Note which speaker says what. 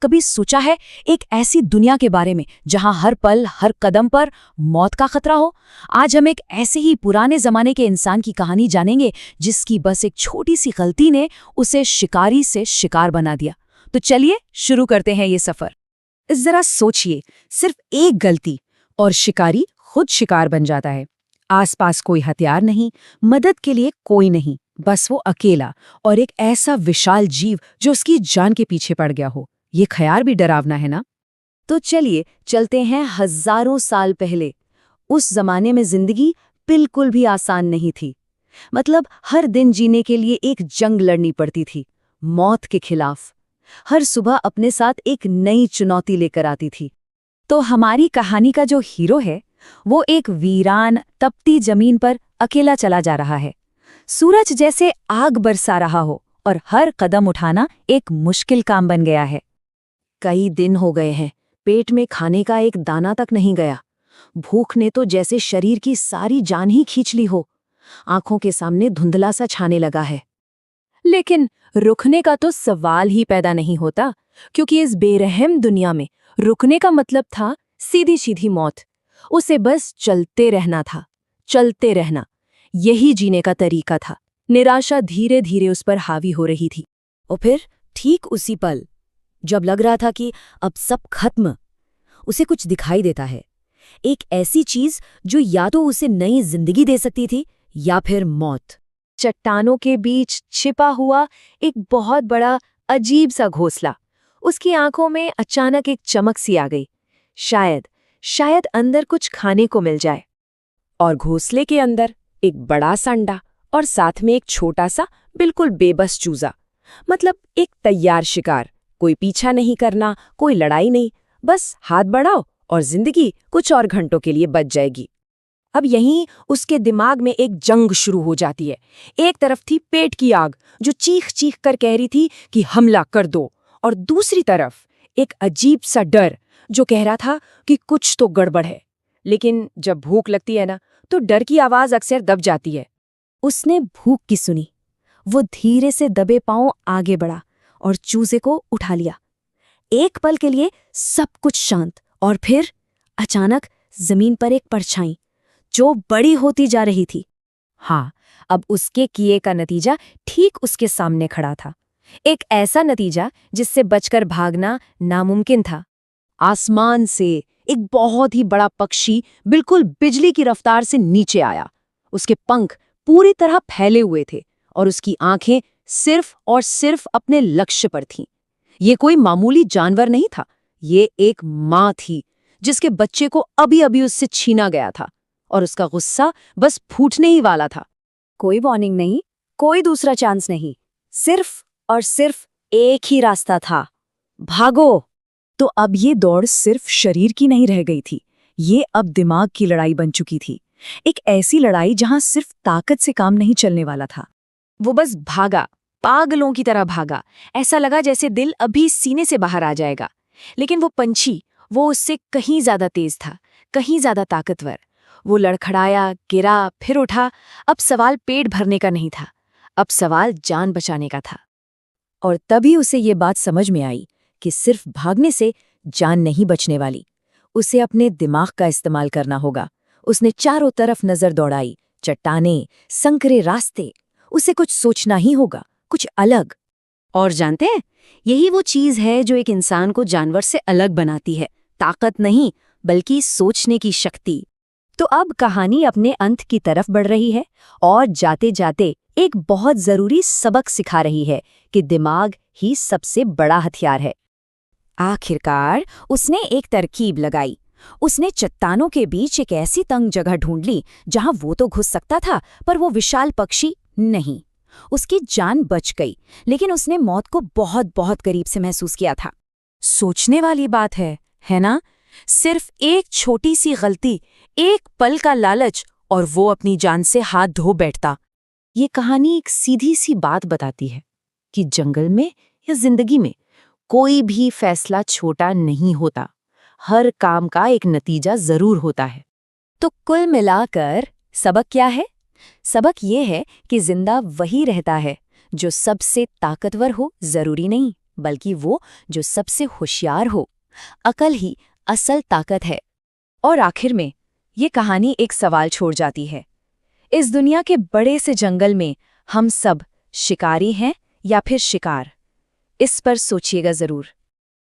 Speaker 1: कभी सोचा है एक ऐसी दुनिया के बारे में जहां हर पल हर कदम पर मौत का खतरा हो? आज हम एक ऐसे ही पुराने जमाने के इंसान की कहानी जानेंगे जिसकी बस एक छोटी सी गलती ने उसे शिकारी से शिकार बना दिया। तो चलिए शुरू करते हैं ये सफर।
Speaker 2: जरा सोचिए, सिर्फ एक गलती और शिकारी खुद शिकार बन जाता है। आसपास कोई हथियार नहीं, मदद के लिए कोई नहीं, बस वो अकेला और एक ऐसा विशाल जीव जो उसकी जान के पीछे पड़ गया हो। ये ख्याल भी डरावना है ना?
Speaker 1: तो चलिए चलते हैं हजारों साल पहले। उस जमाने में जिंदगी बिल्कुल भी आसान नहीं थी। मतलब हर दिन जीने के लिए एक जंग लड़नी पड़ती थी, मौत के खिलाफ। हर सुबह अपने साथ एक नई चुनौती लेकर आती थी। तो हमारी कहानी का जो हीरो है वो एक वीरान तपती जमीन पर अकेला चला जा रहा है। सूरज जैसे आग बरसा रहा हो और हर कदम उठाना एक मुश्किल काम बन गया है।
Speaker 2: कई दिन हो गए हैं, पेट में खाने का एक दाना तक नहीं गया। भूख ने तो जैसे शरीर की सारी जान ही खींच ली हो। आंखों के सामने धुंधला सा छाने लगा है।
Speaker 1: लेकिन रुकने का तो सवाल ही पैदा नहीं होता, क्योंकि इस बेरहम दुनिया में रुकने का मतलब था सीधी सीधी मौत। उसे बस चलते रहना था, चलते रहना। यही जीने का तरीका था। निराशा धीरे धीरे उस पर हावी हो रही थी।
Speaker 2: और फिर ठीक उसी पल, जब लग रहा था कि अब सब खत्म, उसे कुछ दिखाई देता है। एक ऐसी चीज जो या तो उसे नई जिंदगी दे सकती थी या फिर मौत।
Speaker 1: चट्टानों के बीच छिपा हुआ एक बहुत बड़ा अजीब सा घोंसला। उसकी आंखों में अचानक एक चमक सी आ गई। शायद अंदर कुछ खाने को मिल जाए।
Speaker 2: और घोंसले के अंदर एक बड़ा सा अंडा और साथ में एक छोटा सा बिल्कुल बेबस चूजा। मतलब एक तैयार शिकार। कोई पीछा नहीं करना, कोई लड़ाई नहीं, बस हाथ बढ़ाओ और जिंदगी कुछ और घंटों के लिए बच जाएगी। अब यहीं उसके दिमाग में एक जंग शुरू हो जाती है। एक तरफ थी पेट की आग जो चीख चीख कर कह रही थी कि हमला कर दो, और दूसरी तरफ एक अजीब सा डर जो कह रहा था कि कुछ तो गड़बड़ है। लेकिन जब भूख लगती है ना, तो डर की आवाज अक्सर दब जाती है।
Speaker 1: उसने भूख की सुनी। वो धीरे से दबे पांव आगे बढ़ा और चूजे को उठा लिया। एक पल के लिए सब कुछ शांत, और फिर अचानक जमीन पर एक परछाई जो बड़ी होती जा रही थी। हाँ, अब उसके किए का नतीजा ठीक उसके सामने खड़ा था। एक ऐसा नतीजा जिससे बचकर भागना नामुमकिन था। आसमान से एक बहुत ही बड़ा पक्षी बिल्कुल बिजली की रफ्तार से नीचे आया। उसके पंख पूरी तरह फैले हुए थे और उसकी आंखें सिर्फ और सिर्फ अपने लक्ष्य पर थीं। ये कोई मामूली जानवर नहीं था, ये एक माँ थी जिसके बच्चे को अभी अभी उससे छीना गया था, और उसका गुस्सा बस फूटने ही वाला था। कोई वार्निंग नहीं, कोई दूसरा चांस नहीं, सिर्फ और सिर्फ एक ही रास्ता था, भागो। तो अब ये दौड़ सिर्फ शरीर की नहीं रह गई थी, ये अब दिमाग की लड़ाई बन चुकी थी। एक ऐसी लड़ाई जहां सिर्फ ताकत से काम नहीं चलने वाला था। वो बस भागा, पागलों की तरह भागा। ऐसा लगा जैसे दिल अभी सीने से बाहर आ जाएगा। लेकिन वो पंछी, वो उससे कहीं ज्यादा तेज था, कहीं ज्यादा ताकतवर। वो लड़खड़ाया, गिरा, फिर उठा। अब सवाल पेट भरने का नहीं था, अब सवाल जान बचाने का था। और तभी उसे ये बात समझ में आई कि सिर्फ भागने से जान नहीं बचने वाली, उसे अपने दिमाग का इस्तेमाल करना होगा। उसने चारों तरफ नजर दौड़ाई, चट्टानें, संकरे रास्ते। उसे कुछ सोचना ही होगा, कुछ अलग। और जानते हैं, यही वो चीज है जो एक इंसान को जानवर से अलग बनाती है। ताकत नहीं, बल्कि सोचने की शक्ति। तो अब कहानी अपने अंत की तरफ बढ़ रही है और जाते जाते एक बहुत जरूरी सबक सिखा रही है कि दिमाग ही सबसे बड़ा हथियार है। आखिरकार उसने एक तरकीब लगाई। उसने चट्टानों के बीच एक ऐसी तंग जगह ढूंढ ली जहां वो तो घुस सकता था, पर वो विशाल पक्षी नहीं। उसकी जान बच गई, लेकिन उसने मौत को बहुत बहुत करीब से महसूस किया था। सोचने वाली बात है ना? सिर्फ एक छोटी सी गलती, एक पल का लालच, और वो अपनी जान से हाथ धो बैठता। ये कहानी एक सीधी सी बात बताती है कि जंगल में या जिंदगी में कोई भी फैसला छोटा नहीं होता। हर काम का एक नतीजा जरूर होता है। तो कुल मिलाकर सबक क्या है? सबक ये है कि जिंदा वही रहता है जो सबसे ताकतवर हो, जरूरी नहीं, बल्कि वो जो सबसे होशियार हो। अकल ही असल ताकत है। और आखिर में ये कहानी एक सवाल छोड़ जाती है। इस दुनिया के बड़े से जंगल में हम सब शिकारी हैं या फिर शिकार? इस पर सोचिएगा जरूर।